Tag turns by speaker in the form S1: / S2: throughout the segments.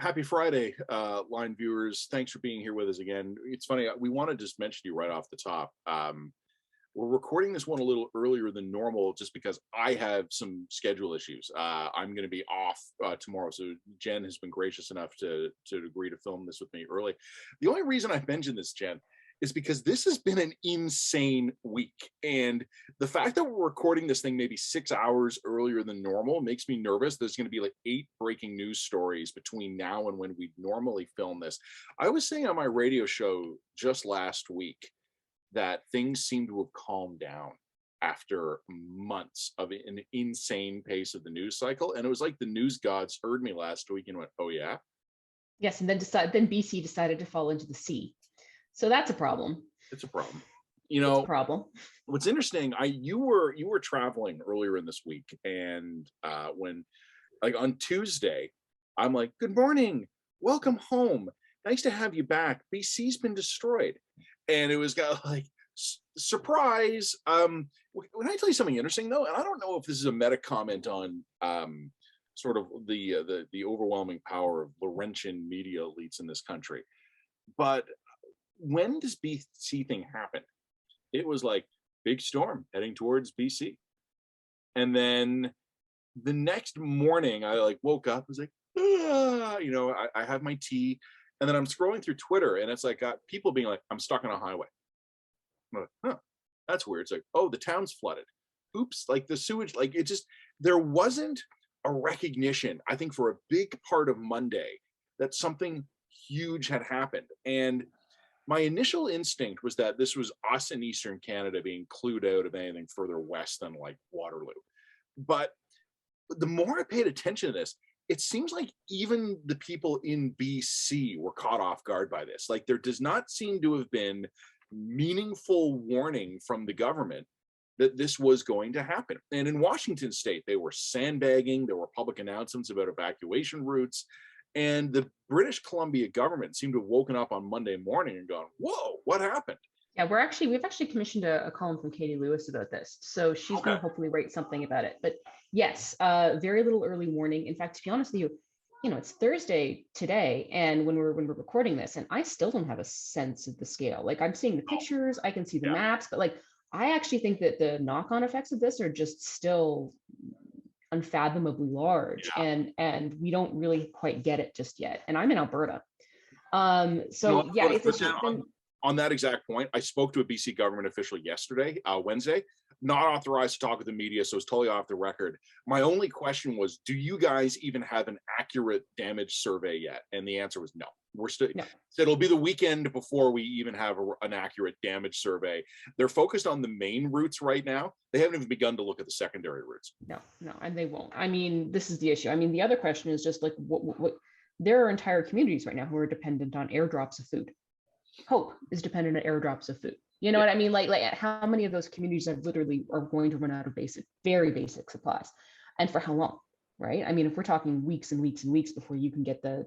S1: Happy Friday, line viewers. Thanks for being here with us again. It's funny, we want to just mention you right off the top. We're recording this one a little earlier than normal just because I have some schedule issues. I'm going to be off tomorrow, so Jen has been gracious enough to agree to film this with me early. The only reason I mentioned this, Jen, is because this has been an insane week. And the fact that we're recording this thing maybe 6 hours earlier than normal makes me nervous. There's going to be like 8 breaking news stories between now and when we normally film this. I was saying on my radio show just last week that things seem to have calmed down after months of an insane pace of the news cycle. And it was like the news gods heard me last week and went, oh yeah?
S2: Yes, and then BC decided to fall into the sea. So that's a problem.
S1: It's a problem. You know,
S2: it's a problem.
S1: What's interesting, you were traveling earlier in this week, and when, like, on Tuesday, I'm like, good morning, welcome home, nice to have you back. BC's been destroyed. And it was got like, surprise. When I tell you something interesting though, and I don't know if this is a meta comment on sort of the overwhelming power of Laurentian media elites in this country, but when this BC thing happened, it was like big storm heading towards BC. And then the next morning I like woke up, was like, I have my tea. And then I'm scrolling through Twitter and it's like got people being like, I'm stuck on a highway. I'm like, huh, that's weird. It's like, oh, the town's flooded. Oops, like the sewage, like it just, there wasn't a recognition, I think, for a big part of Monday that something huge had happened. And my initial instinct was that this was us in Eastern Canada being clued out of anything further west than like Waterloo. But the more I paid attention to this, it seems like even the people in BC were caught off guard by this. Like there does not seem to have been meaningful warning from the government that this was going to happen. And in Washington state, they were sandbagging. There were public announcements about evacuation routes. And the British Columbia government seemed to have woken up on Monday morning and gone, whoa, what happened?
S2: Yeah, we've actually commissioned a column from Katie Lewis about this. So she's going to hopefully write something about it. But yes, very little early warning. In fact, to be honest with you, it's Thursday today, and when we're recording this, and I still don't have a sense of the scale. Like I'm seeing the pictures, I can see the maps, but like I actually think that the knock-on effects of this are just still unfathomably large, and we don't really quite get it just yet. And I'm in Alberta, so yeah, it's been.
S1: On that exact point, I spoke to a BC government official yesterday, Wednesday, not authorized to talk with the media, so it's totally off the record. My only question was, do you guys even have an accurate damage survey yet? And the answer was no. We're still, no. So it'll be the weekend before we even have an accurate damage survey. They're focused on the main routes right now. They haven't even begun to look at the secondary routes.
S2: No, and they won't. I mean, this is the issue. I mean, the other question is just like, what there are entire communities right now who are dependent on airdrops of food. Hope is dependent on airdrops of food. You know what I mean? Like how many of those communities are going to run out of very basic supplies, and for how long, right? I mean, if we're talking weeks and weeks and weeks before you can get the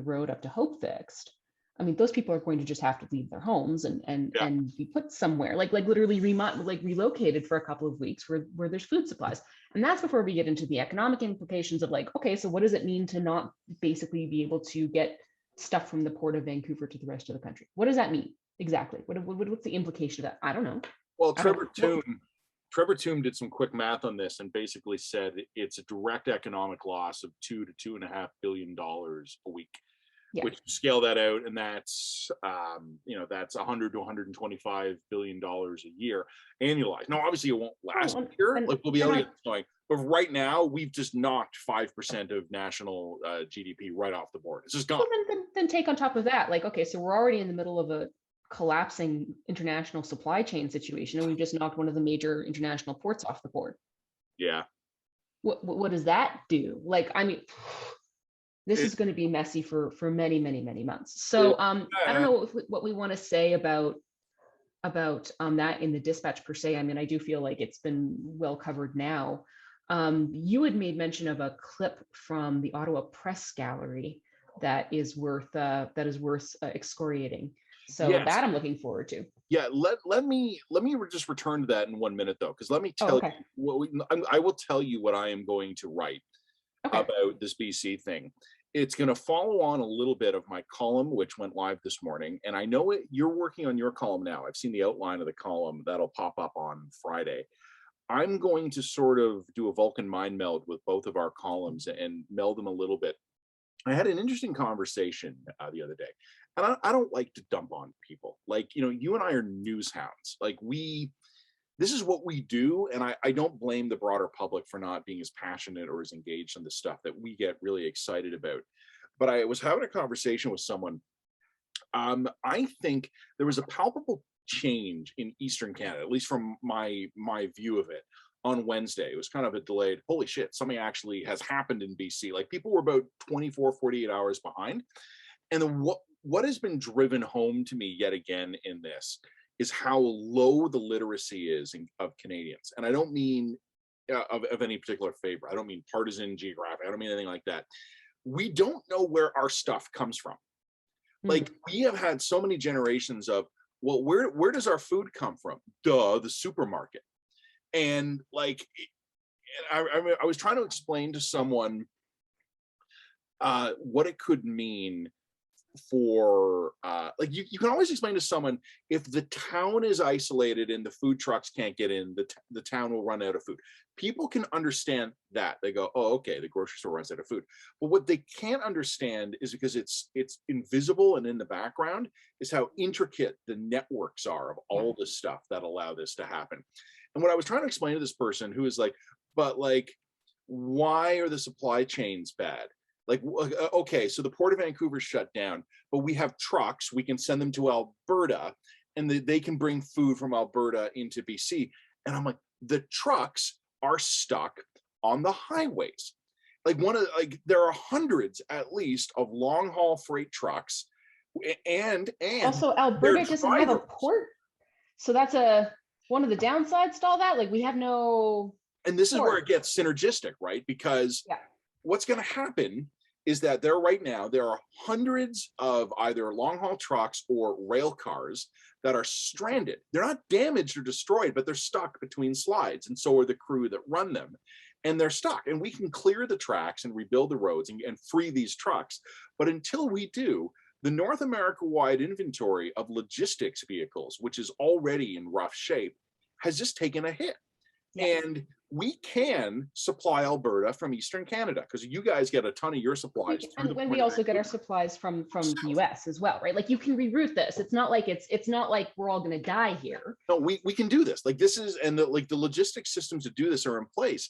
S2: road up to Hope fixed, I mean, those people are going to just have to leave their homes and be put somewhere, like literally relocated for a couple of weeks where there's food supplies. And that's before we get into the economic implications of like, okay, so what does it mean to not basically be able to get stuff from the port of Vancouver to the rest of the country? What does that mean exactly? What's the implication of that? I don't know.
S1: Well, Trevor Toome did some quick math on this and basically said it's a direct economic loss of $2 to $2.5 billion a week. Yeah. Which scale that out, and that's that's $100 to $125 billion a year annualized. Now, obviously, it won't last a year. Like we'll be able to get going, but right now we've just knocked 5% of national GDP right off the board. It's just gone.
S2: Well, then take on top of that, like, okay, so we're already in the middle of a collapsing international supply chain situation, and we just knocked one of the major international ports off the board.
S1: Yeah.
S2: What does that do? Like, I mean. This is going to be messy for many, many, many months. So I don't know what we want to say about that in the dispatch per se. I mean, I do feel like it's been well covered now. You had made mention of a clip from the Ottawa Press Gallery that is worth excoriating. So yes. That I'm looking forward to.
S1: Yeah, let me just return to that in 1 minute though, because let me tell you I will tell you what I am going to write about this BC thing. it's going to follow on a little bit of my column, which went live this morning. And I know you're working on your column now. I've seen the outline of the column that'll pop up on Friday. I'm going to sort of do a Vulcan mind meld with both of our columns and meld them a little bit. I had an interesting conversation the other day, and I don't like to dump on people. Like, you and I are news hounds. Like, this is what we do, and I don't blame the broader public for not being as passionate or as engaged in the stuff that we get really excited about. But I was having a conversation with someone. I think there was a palpable change in Eastern Canada, at least from my view of it, on Wednesday. It was kind of a delayed, holy shit, something actually has happened in BC. Like, people were about 24, 48 hours behind. And then what has been driven home to me yet again in this is how low the literacy is of Canadians. And I don't mean of any particular favor. I don't mean partisan, geographic. I don't mean anything like that. We don't know where our stuff comes from. Like, we have had so many generations of, well, where does our food come from? Duh, the supermarket. And like, I was trying to explain to someone what it could mean for like, you can always explain to someone, if the town is isolated and the food trucks can't get in, the town will run out of food. People can understand that. They go, oh, okay, the grocery store runs out of food. But what they can't understand is, because it's invisible and in the background, is how intricate the networks are of all the stuff that allow this to happen. And what I was trying to explain to this person who is like, but like, why are the supply chains bad? Like, okay, so the Port of Vancouver shut down, but we have trucks. We can send them to Alberta, and they can bring food from Alberta into BC. And I'm like, the trucks are stuck on the highways. Like, there are hundreds at least of long haul freight trucks, and
S2: also Alberta doesn't have a port, so that's one of the downsides to all that. Like, we have no.
S1: And this is where it gets synergistic, right? Because what's going to happen is that there are hundreds of either long haul trucks or rail cars that are stranded. They're not damaged or destroyed, but they're stuck between slides. And so are the crew that run them. And they're stuck. And we can clear the tracks and rebuild the roads and free these trucks. But until we do, the North America-wide inventory of logistics vehicles, which is already in rough shape, has just taken a hit. And we can supply Alberta from Eastern Canada, because you guys get a ton of your supplies.
S2: And when we also get our supplies from the US as well, right? Like, you can reroute this. It's not like we're all going to die here.
S1: No, we can do this. Like, this is, and the logistics systems to do this are in place.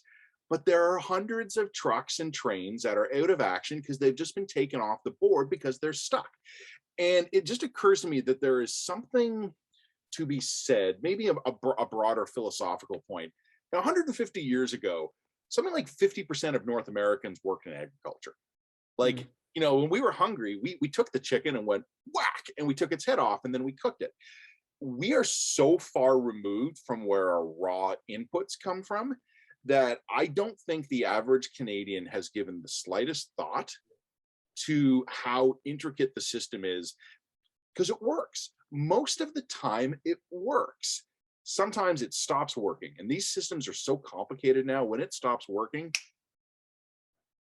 S1: But there are hundreds of trucks and trains that are out of action because they've just been taken off the board because they're stuck. And it just occurs to me that there is something to be said, maybe a broader philosophical point. 150 years ago, something like 50% of North Americans worked in agriculture. Like, when we were hungry, we took the chicken and went whack, and we took its head off, and then we cooked it. We are so far removed from where our raw inputs come from that I don't think the average Canadian has given the slightest thought to how intricate the system is, because it works. Most of the time, it works. Sometimes it stops working, and these systems are so complicated now. When it stops working,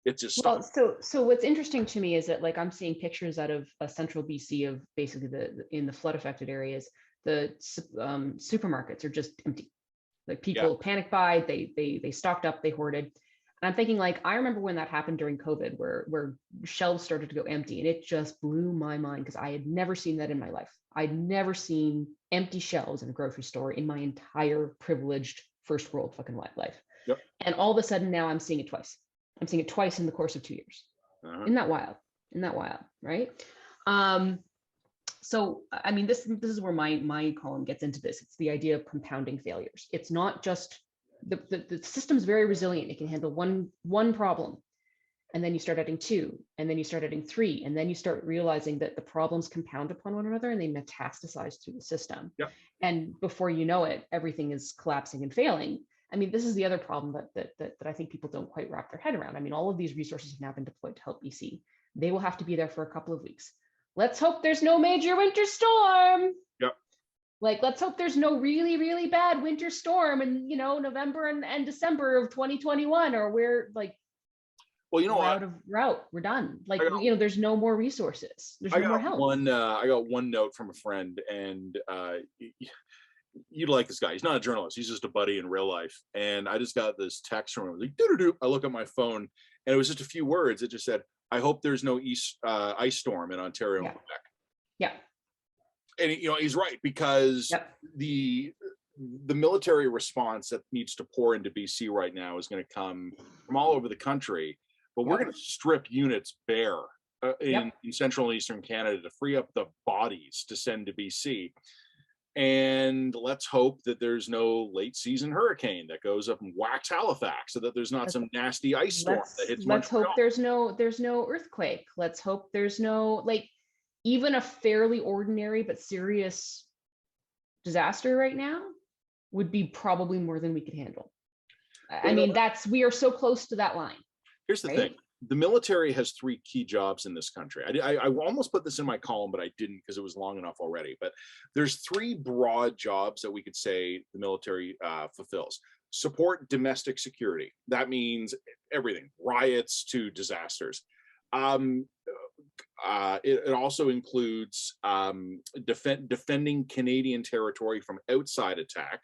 S1: it just stops.
S2: Well, so what's interesting to me is that, like, I'm seeing pictures out of central BC of basically in the flood affected areas. The supermarkets are just empty. Like, people panic buy, they stocked up, they hoarded. And I'm thinking, like, I remember when that happened during COVID, where shelves started to go empty, and it just blew my mind, because I had never seen that in my life. I'd never seen empty shelves in a grocery store in my entire privileged first world fucking life.
S1: Yep.
S2: And all of a sudden now I'm seeing it twice. I'm seeing it twice in the course of 2 years. Isn't that wild? Right? So, I mean, this is where my column gets into this. It's the idea of compounding failures. It's not just the system's very resilient. It can handle one problem. And then you start adding two, and then you start adding three, and then you start realizing that the problems compound upon one another and they metastasize through the system.
S1: Yep.
S2: And before you know it, everything is collapsing and failing. I mean, this is the other problem that I think people don't quite wrap their head around. I mean, all of these resources have now been deployed to help BC. They will have to be there for a couple of weeks. Let's hope there's no major winter storm.
S1: Yep.
S2: Like, let's hope there's no really, really bad winter storm in, November and December of 2021, or we're like.
S1: Well, you know
S2: we're
S1: what?
S2: out of route. We're done. Like,
S1: I got,
S2: there's no more resources. There's no more help.
S1: I got one note from a friend, and you'd like this guy. He's not a journalist. He's just a buddy in real life. And I just got this text from him. Like, doo-doo-doo. I look at my phone, and it was just a few words. It just said, "I hope there's no ice storm in Ontario and Quebec."
S2: Yeah.
S1: And he's right, because the military response that needs to pour into BC right now is going to come from all over the country, but we're going to strip units bare in central and eastern Canada to free up the bodies to send to BC. And let's hope that there's no late season hurricane that goes up and whacks Halifax, so that there's not some nasty ice storm that hits
S2: Let's
S1: Montreal.
S2: hope there's no earthquake. Let's hope there's no, like, even a fairly ordinary but serious disaster right now would be probably more than we could handle. I mean, we are so close to that line.
S1: Here's the thing. The military has three key jobs in this country. I almost put this in my column, but I didn't because it was long enough already. But there's three broad jobs that we could say the military fulfills. Support domestic security. That means everything, riots to disasters. It also includes defending Canadian territory from outside attack.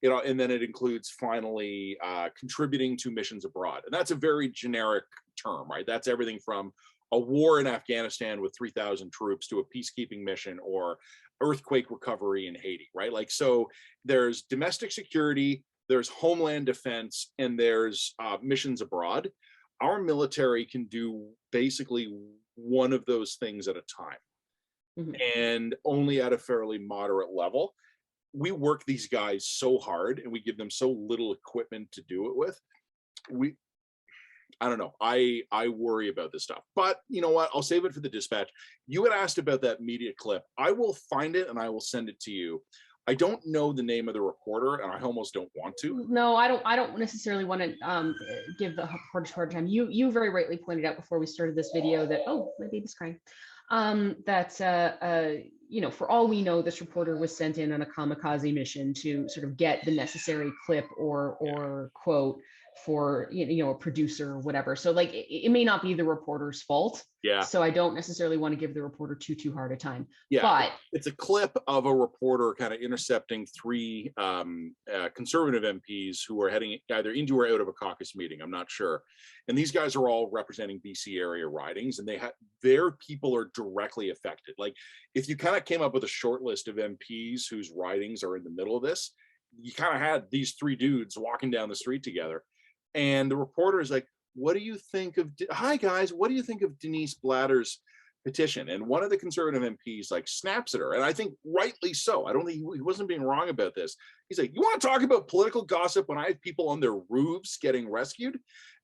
S1: And then it includes finally contributing to missions abroad. And that's a very generic term, right? That's everything from a war in Afghanistan with 3,000 troops to a peacekeeping mission or earthquake recovery in Haiti, right? Like, so there's domestic security, there's homeland defense, and there's missions abroad. Our military can do basically one of those things at a time, and only at a fairly moderate level. We work these guys so hard, and we give them so little equipment to do it with. I don't know. I worry about this stuff, but you know what? I'll save it for the dispatch. You had asked about that media clip. I will find it and I will send it to you. I don't know the name of the reporter, and I almost don't want to.
S2: No, I don't necessarily want to give the reporter hard time. You very rightly pointed out before we started this video that, oh, my baby's crying. That for all we know, this reporter was sent in on a kamikaze mission to sort of get the necessary clip or quote for a producer or whatever. So like it may not be the reporter's fault.
S1: Yeah.
S2: So I don't necessarily want to give the reporter too hard a time.
S1: Yeah.
S2: But
S1: it's a clip of a reporter kind of intercepting three conservative MPs who are heading either into or out of a caucus meeting. I'm not sure. And these guys are all representing BC area ridings, and their people are directly affected. Like, if you kind of came up with a short list of MPs whose ridings are in the middle of this, you kind of had these three dudes walking down the street together. And the reporter is like, what do you think of, hi guys, what do you think of Denise Blatter's petition? And one of the conservative MPs like snaps at her. And I think rightly so. I don't think he wasn't being wrong about this. He's like, you want to talk about political gossip when I have people on their roofs getting rescued?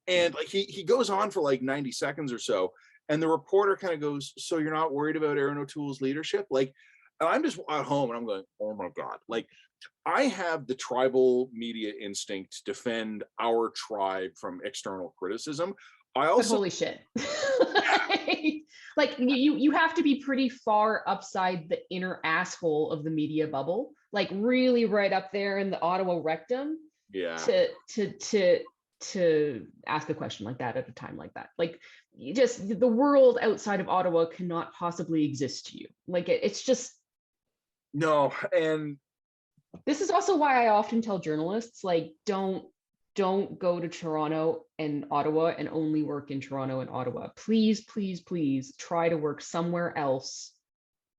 S1: And like he goes on for like 90 seconds or so. And the reporter kind of goes, so you're not worried about Aaron O'Toole's leadership? Like, and I'm just at home and I'm going, oh my God. Like, I have the tribal media instinct to defend our tribe from external criticism. I also,
S2: but holy shit. Like you have to be pretty far upside the inner asshole of the media bubble, like really right up there in the Ottawa rectum.
S1: Yeah.
S2: To ask a question like that at a time like that. Like, just the world outside of Ottawa cannot possibly exist to you. Like it's just
S1: no. And
S2: this is also why I often tell journalists, like, don't go to Toronto and Ottawa and only work in Toronto and Ottawa. Please try to work somewhere else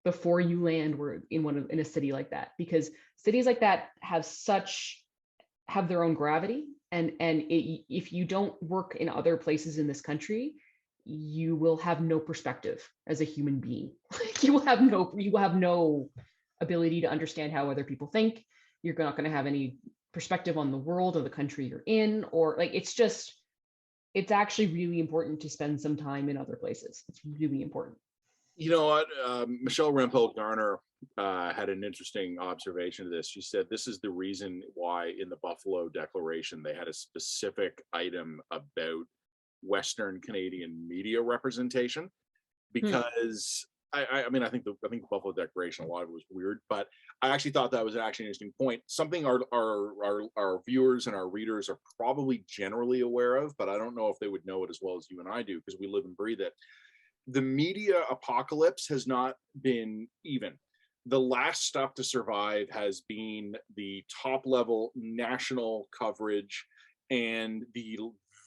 S2: before you land in a city like that, because cities like that have their own gravity, and if you don't work in other places in this country, you will have no perspective as a human being. you will have no ability to understand how other people think. You're not going to have any perspective on the world or the country you're in, or like, it's actually really important to spend some time in other places. It's really important.
S1: You know what? Michelle Rempel Garner had an interesting observation of this. She said this is the reason why in the Buffalo Declaration they had a specific item about Western Canadian media representation, because I mean, I think the Buffalo Declaration, a lot of it was weird, but I actually thought that was actually an interesting point. Something our viewers and our readers are probably generally aware of, but I don't know if they would know it as well as you and I do because we live and breathe it. The media apocalypse has not been even. The last stuff to survive has been the top level national coverage and the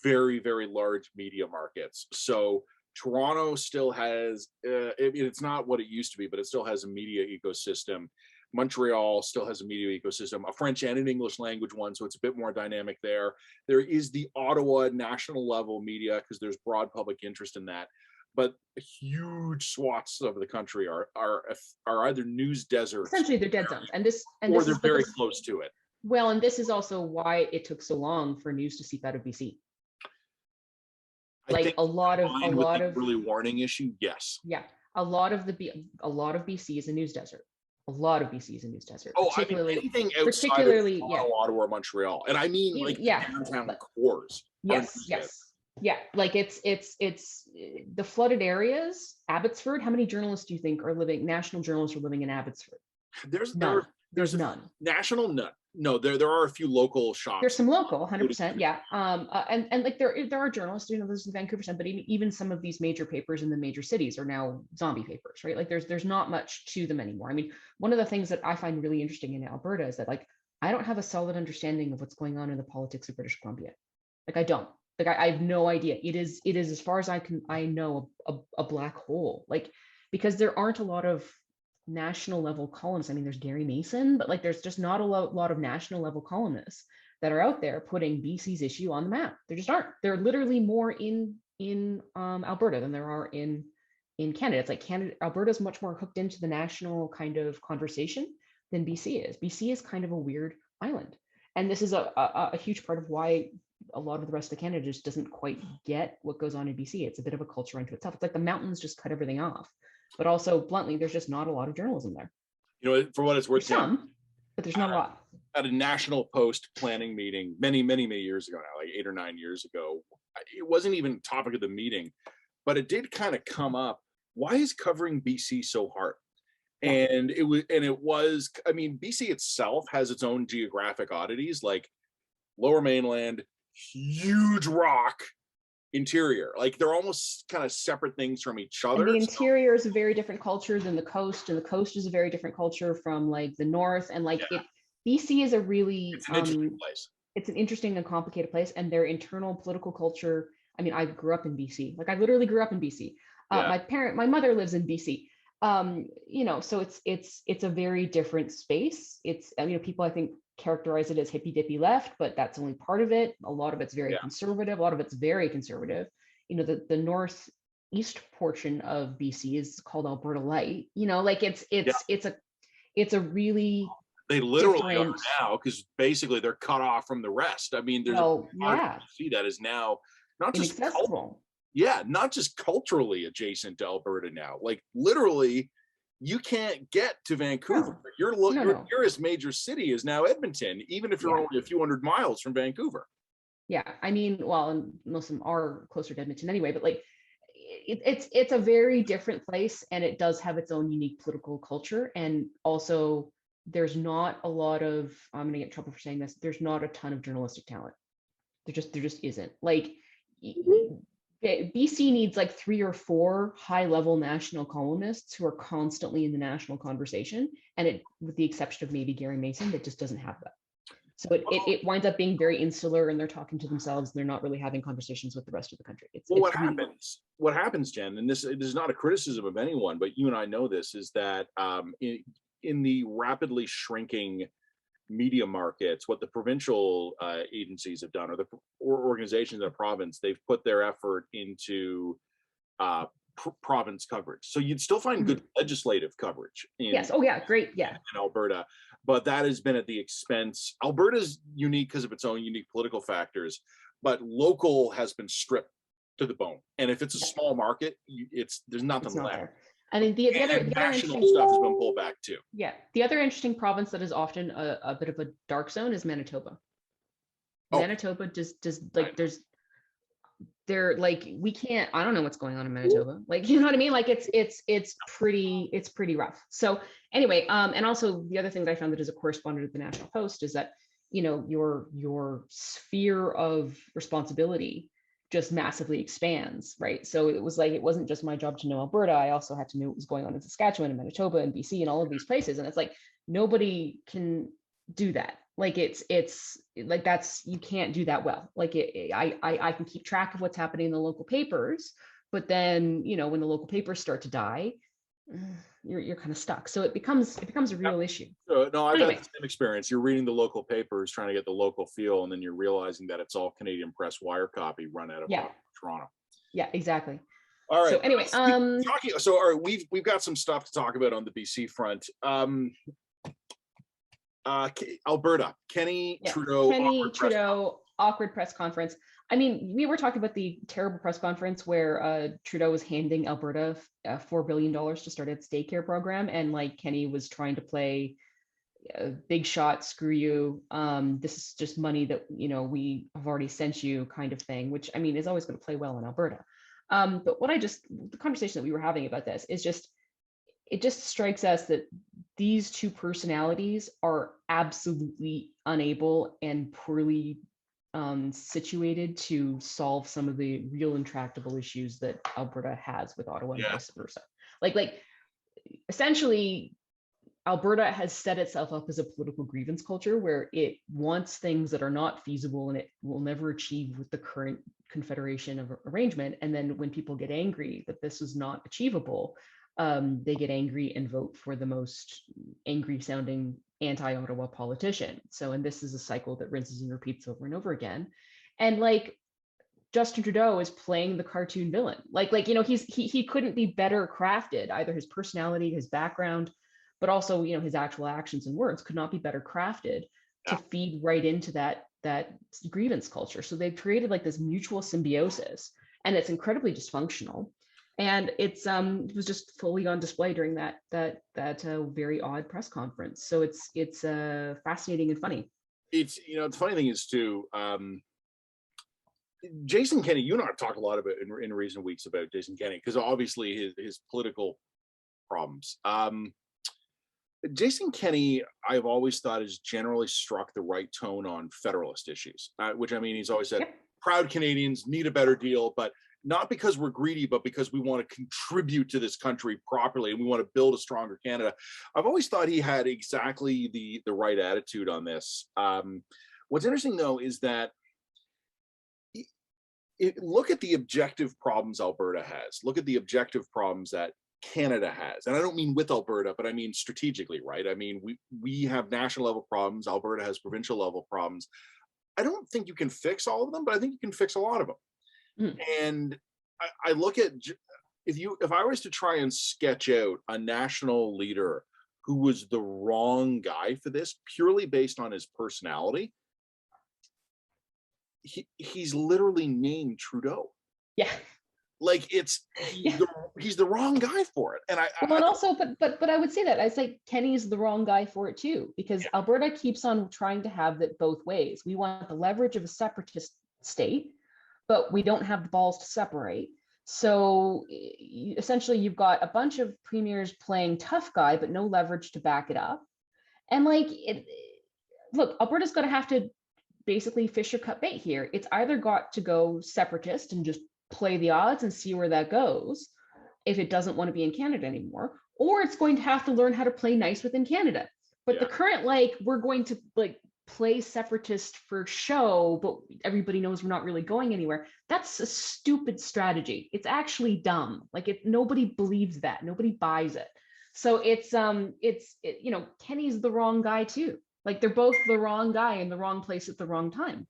S1: very, very large media markets. So Toronto still has, it's not what it used to be, but it still has a media ecosystem. Montreal still has a media ecosystem, a French and an English language one, so it's a bit more dynamic there. There is the Ottawa national level media because there's broad public interest in that. But huge swaths of the country are either news deserts.
S2: Essentially, they're dead zones,
S1: or they're very close to it.
S2: Well, and this is also why it took so long for news to seep out of BC. Like a lot of
S1: early warning issue, yes.
S2: Yeah, a lot of BC is a news desert. A lot of BC is a news desert.
S1: Oh, particularly, I mean, anything outside of Ottawa or Montreal, and I mean like downtown cores.
S2: Yes. Yeah, like it's the flooded areas. Abbotsford. How many journalists do you think are living? National journalists are living in Abbotsford.
S1: There's none.
S2: There's none.
S1: National, none. No, there are a few local shops.
S2: There's some local, 100%. Yeah. And like there are journalists. You know, there's the Vancouver Sun, but even some of these major papers in the major cities are now zombie papers, right? Like there's not much to them anymore. I mean, one of the things that I find really interesting in Alberta is that like I don't have a solid understanding of what's going on in the politics of British Columbia. Like I don't. Like I have no idea. It is as far as I know a black hole. Like because there aren't a lot of national level columnists. I mean, there's Gary Mason, but like there's just not a lot of national level columnists that are out there putting BC's issue on the map. There just aren't. There are literally more in Alberta than there are in Canada. It's like Alberta is much more hooked into the national kind of conversation than BC is. BC is kind of a weird island, and this is a huge part of why a lot of the rest of Canada just doesn't quite get what goes on in BC. It's a bit of a culture unto itself. It's like the mountains just cut everything off. But also, bluntly, there's just not a lot of journalism there.
S1: You know, for what it's worth,
S2: there's some, but there's not a lot.
S1: At a National Post planning meeting many years ago now, like 8 or 9 years ago, it wasn't even topic of the meeting, but it did kind of come up. Why is covering BC so hard? And it was. I mean, BC itself has its own geographic oddities, like Lower Mainland, huge rock. Interior, like they're almost kind of separate things from each other.
S2: And the interior is a very different culture than the coast, and the coast is a very different culture from like the north. And like BC is a really
S1: it's an interesting place.
S2: It's an interesting and complicated place, and their internal political culture. I mean, I grew up in BC. Like I literally grew up in BC. My mother lives in BC. You know, so it's a very different space. It's people I think characterize it as hippy dippy left, but that's only part of it. A lot of it's very conservative. A lot of it's very conservative. You know, the northeast portion of BC is called Alberta Light. You know, like it's a really
S1: they literally are now because basically they're cut off from the rest. I mean, there's see that is now not just not just culturally adjacent to Alberta now. Like literally. You can't get to Vancouver. Your nearest major city is now Edmonton, even if you're only a few hundred miles from Vancouver.
S2: Yeah, I mean, well, and most of them are closer to Edmonton anyway, but like it's a very different place, and it does have its own unique political culture. And also, there's not a lot of I'm gonna get in trouble for saying this. There's not a ton of journalistic talent. There just isn't. Like BC needs like 3 or 4 high-level national columnists who are constantly in the national conversation, and it, with the exception of maybe Gary Mason, that just doesn't have that. So it winds up being very insular, and they're talking to themselves, and they're not really having conversations with the rest of the country.
S1: What happens, Jen, and this is not a criticism of anyone, but you and I know this, is that in the rapidly shrinking media markets, what the provincial agencies have done, or the organizations in a province, they've put their effort into province coverage. So you'd still find good legislative coverage in Alberta, but that has been at the expense. Alberta's unique because of its own unique political factors, but local has been stripped to the bone. And if it's a small market, there's nothing left.
S2: There. I mean, the other
S1: national stuff has been pulled back too.
S2: Yeah, the other interesting province that is often a bit of a dark zone is Manitoba. Manitoba just like there's they're like, we can't, I don't know what's going on in Manitoba. Like, you know what I mean? Like it's pretty rough. So anyway, and also the other thing that I found that as a correspondent at the National Post is that, you know, your sphere of responsibility just massively expands, right? So it was like, it wasn't just my job to know Alberta. I also had to know what was going on in Saskatchewan and Manitoba and BC and all of these places. And it's like, nobody can do that. Like it's like, that's, you can't do that well. Like I can keep track of what's happening in the local papers, but then, you know, when the local papers start to die, you're kind of stuck. So it becomes a real issue.
S1: So, no, I've
S2: Anyway.
S1: had the same experience. You're reading the local papers, trying to get the local feel, and then you're realizing that it's all Canadian Press wire copy run out of
S2: Yeah.
S1: Toronto.
S2: Yeah, exactly.
S1: All right.
S2: So anyway,
S1: so all right, we've got some stuff to talk about on the BC front. Alberta, Kenney,
S2: yeah,
S1: Trudeau,
S2: Kenney, Trudeau, awkward press conference. I mean, we were talking about the terrible press conference where Trudeau was handing Alberta $4 billion to start its daycare program, and like Kenney was trying to play big shot, screw you. This is just money that, you know, we have already sent you, kind of thing, which I mean is always going to play well in Alberta. But the conversation that we were having about this is just, it just strikes us that these two personalities are absolutely unable and poorly situated to solve some of the real intractable issues that Alberta has with Ottawa and vice versa. Like essentially, Alberta has set itself up as a political grievance culture where it wants things that are not feasible and it will never achieve with the current confederation of arrangement. And then when people get angry that this is not achievable, they get angry and vote for the most angry sounding anti-Ottawa politician. So, and this is a cycle that rinses and repeats over and over again. And like Justin Trudeau is playing the cartoon villain. Like, you know, he couldn't be better crafted, either his personality, his background, but also, you know, his actual actions and words could not be better crafted to feed right into that grievance culture. So they've created like this mutual symbiosis, and it's incredibly dysfunctional. And it was just fully on display during that very odd press conference. So it's fascinating and funny.
S1: It's, you know, the funny thing is too, Jason Kenney, you and I have talked a lot about in recent weeks about Jason Kenney, because obviously his political problems. Jason Kenney, I've always thought, has generally struck the right tone on federalist issues, which, I mean, he's always said, proud Canadians need a better deal, but not because we're greedy, but because we want to contribute to this country properly and we want to build a stronger Canada. I've always thought he had exactly the right attitude on this. What's interesting, though, is that look at the objective problems Alberta has. Look at the objective problems that Canada has. And I don't mean with Alberta, but I mean strategically, right? I mean, we have national level problems. Alberta has provincial level problems. I don't think you can fix all of them, but I think you can fix a lot of them. And I look at, if I was to try and sketch out a national leader who was the wrong guy for this, purely based on his personality, he's literally named Trudeau.
S2: Yeah.
S1: Like he's the wrong guy for it. And
S2: but I would say that I say Kenney's the wrong guy for it too, because Alberta keeps on trying to have that both ways. We want the leverage of a separatist state, but we don't have the balls to separate. So essentially you've got a bunch of premiers playing tough guy, but no leverage to back it up. And like, look, Alberta's going to have to basically fish or cut bait here. It's either got to go separatist and just play the odds and see where that goes if it doesn't want to be in Canada anymore, or it's going to have to learn how to play nice within Canada. But the current, like, we're going to like play separatist for show, but everybody knows we're not really going anywhere. That's a stupid strategy. It's actually dumb. Like, nobody believes that. Nobody buys it. So it's you know, Kenney's the wrong guy too. Like, they're both the wrong guy in the wrong place at the wrong time.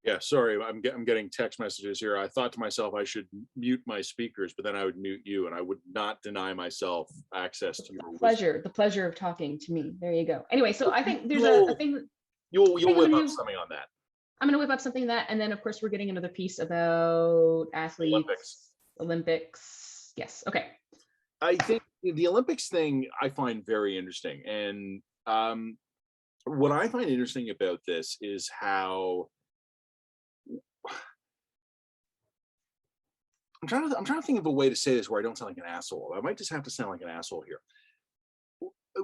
S1: Yeah, sorry, I'm getting text messages here. I thought to myself I should mute my speakers, but then I would mute you, and I would not deny myself access to your
S2: pleasure. The pleasure of talking to me. There you go. Anyway, so I think there's a thing that
S1: you'll whip up something on that.
S2: I'm going to whip up something that, and then of course we're getting another piece about athletes, Olympics. Yes. Okay.
S1: I think the Olympics thing I find very interesting, and what I find interesting about this is how I'm trying to think of a way to say this where I don't sound like an asshole. I might just have to sound like an asshole here.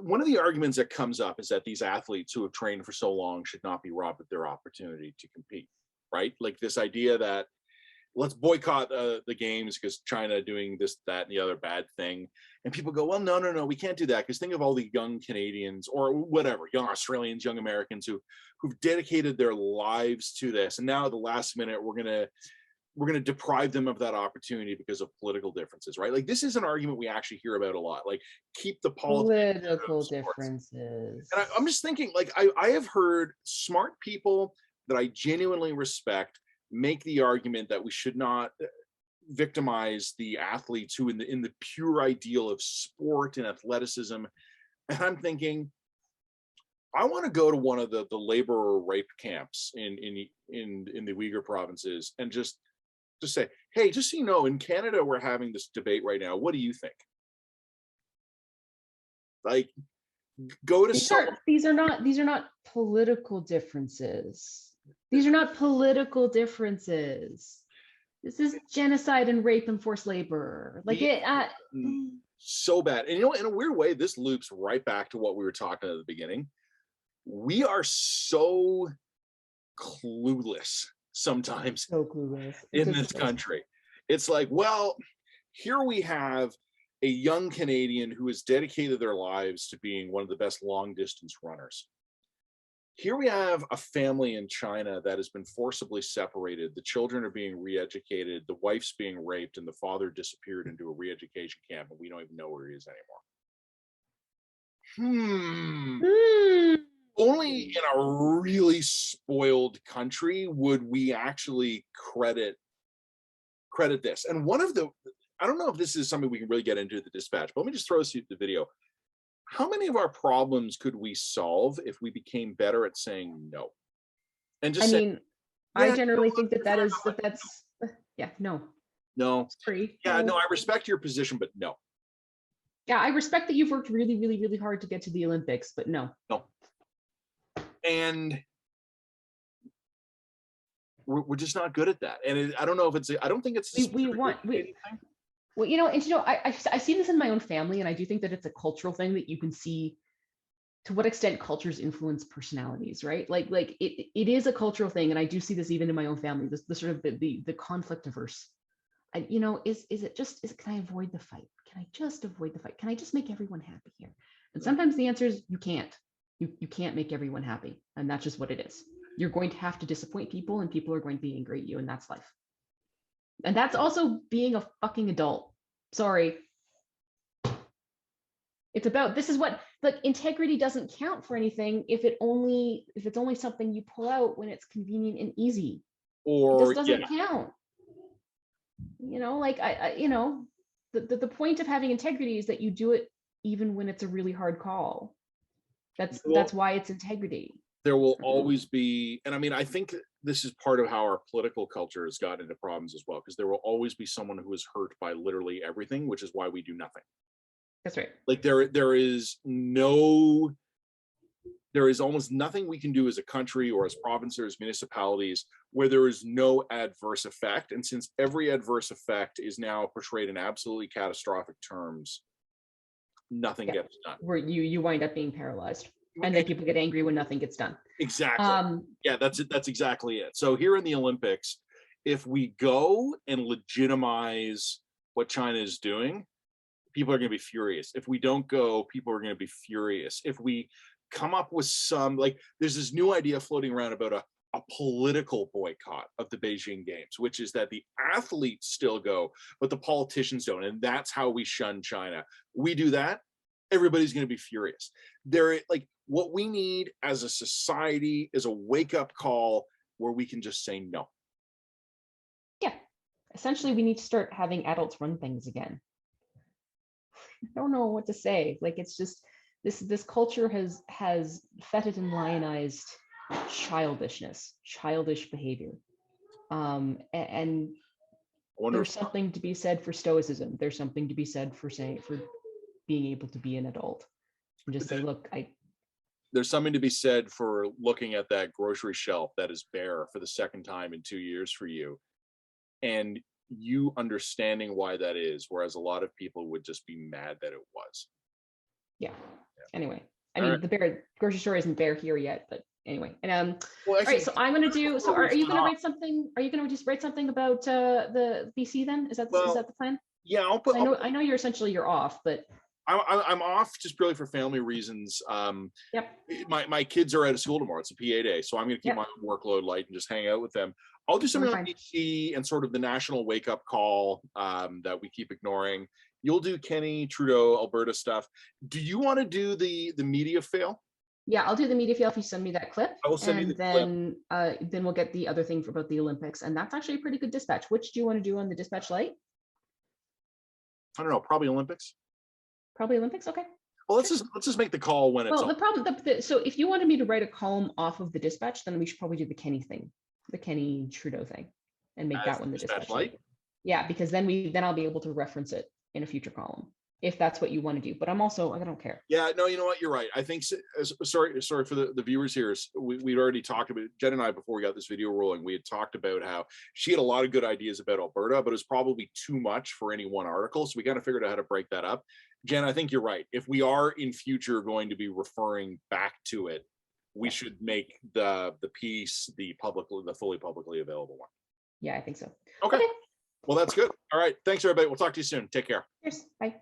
S1: One of the arguments that comes up is that these athletes who have trained for so long should not be robbed of their opportunity to compete, right? Like this idea that let's boycott the games because China doing this, that, and the other bad thing. And people go, well, no, no, no, we can't do that because think of all the young Canadians or whatever, young Australians, young Americans who've dedicated their lives to this, and now at the last minute we're gonna deprive them of that opportunity because of political differences, right? Like this is an argument we actually hear about a lot. Like keep the politics out of
S2: Political
S1: sports.
S2: differences.
S1: And I'm just thinking, like I have heard smart people that I genuinely respect make the argument that we should not victimize the athletes who in the pure ideal of sport and athleticism. And I'm thinking, I want to go to one of the labor rape camps in the Uyghur provinces and just say, hey, just so you know, in Canada we're having this debate right now. What do you think? Like, go to
S2: these are not political differences. These are not political differences. This is genocide and rape and forced labor. Like it
S1: so bad. And you know, in a weird way, this loops right back to what we were talking at the beginning. We are so clueless sometimes in this country. It's like, well, here we have a young Canadian who has dedicated their lives to being one of the best long distance runners. Here we have a family in China that has been forcibly separated. The children are being re-educated, the wife's being raped, and the father disappeared into a re-education camp, and we don't even know where he is anymore. Only in a really spoiled country would we actually credit this. And one of the, I don't know if this is something we can really get into the dispatch, but let me just throw this to the video. How many of our problems could we solve if we became better at saying no? And just
S2: I generally think that's no.
S1: Sorry. Yeah, no, I respect your position, but no.
S2: Yeah, I respect that you've worked really, really, really hard to get to the Olympics, but no.
S1: No. And we're just not good at that. And I don't know if it's, I don't think it's,
S2: well, you know, and you know, I see this in my own family, and I do think that it's a cultural thing that you can see to what extent cultures influence personalities, right? Like it is a cultural thing, and I do see this even in my own family. The sort of the conflict averse. And you know, can I avoid the fight? Can I just avoid the fight? Can I just make everyone happy here? And sometimes the answer is you can't. You can't make everyone happy, and that's just what it is. You're going to have to disappoint people, and people are going to be angry at you, and that's life. And that's also being a fucking adult. Sorry. It's about, this is what, like, integrity doesn't count for anything if it's only something you pull out when it's convenient and easy. Or it just doesn't count. You know, like you know, the point of having integrity is that you do it even when it's a really hard call. That's why it's integrity.
S1: There will always be, and I mean, I think this is part of how our political culture has gotten into problems as well, because there will always be someone who is hurt by literally everything, which is why we do nothing.
S2: That's right.
S1: Like there is almost nothing we can do as a country or as provinces, or as municipalities, where there is no adverse effect. And since every adverse effect is now portrayed in absolutely catastrophic terms, nothing gets done.
S2: Where you wind up being paralyzed. And then people get angry when nothing gets done.
S1: Exactly. Yeah, that's it. That's exactly it. So here in the Olympics, if we go and legitimize what China is doing, people are going to be furious. If we don't go, people are going to be furious. If we come up with some, like, there's this new idea floating around about a political boycott of the Beijing Games, which is that the athletes still go, but the politicians don't. And that's how we shun China. We do that, everybody's going to be furious. What we need as a society is a wake-up call where we can just say no.
S2: Yeah, essentially we need to start having adults run things again. I don't know what to say. Like, it's just this culture has feted and lionized childishness, childish behavior, and there's something to be said for stoicism. There's something to be said for being able to be an adult and just say, look,
S1: there's something to be said for looking at that grocery shelf that is bare for the second time in 2 years for you, and you understanding why that is, whereas a lot of people would just be mad that it was.
S2: Yeah. Anyway, I
S1: All
S2: mean,
S1: right.
S2: the bear grocery store isn't there here yet, but anyway. And
S1: Well,
S2: all right,
S1: actually,
S2: so I'm gonna do. So are you gonna
S1: off.
S2: write something? Are you gonna just write something about the BC then? Is
S1: Well,
S2: that the plan?
S1: yeah,
S2: I know you're off, but
S1: I'm off just purely for family reasons.
S2: yep.
S1: My kids are out of school tomorrow. It's a PA day, so I'm going to keep
S2: Yep.
S1: my workload light and just hang out with them. I'll do something on BC and sort of the national wake up call that we keep ignoring. You'll do Kenney, Trudeau, Alberta stuff. Do you want to do the media fail?
S2: Yeah, I'll do the media fail if you send me that clip.
S1: I will send you the clip.
S2: Then we'll get the other thing about the Olympics, and that's actually a pretty good dispatch. Which do you want to do on the dispatch light?
S1: I don't know, probably Olympics.
S2: Probably Olympics. Okay.
S1: Well, let's just make the call when it's.
S2: Well, the problem, so if you wanted me to write a column off of the dispatch, then we should probably do the Kenney thing, the Kenney Trudeau thing, and make that one the dispatch light. Yeah, because then I'll be able to reference it in a future column if that's what you want to do. But I don't care.
S1: Yeah, no, you know what? You're right. I think, sorry for the viewers here. We'd already talked about, Jen and I, before we got this video rolling, we had talked about how she had a lot of good ideas about Alberta, but it was probably too much for any one article. So we kind of figured out how to break that up. Jen, I think you're right. If we are in future going to be referring back to it, we should make the piece the fully publicly available one.
S2: Yeah, I think so.
S1: Okay. Well, that's good. All right. Thanks, everybody. We'll talk to you soon. Take care.
S2: Cheers. Bye.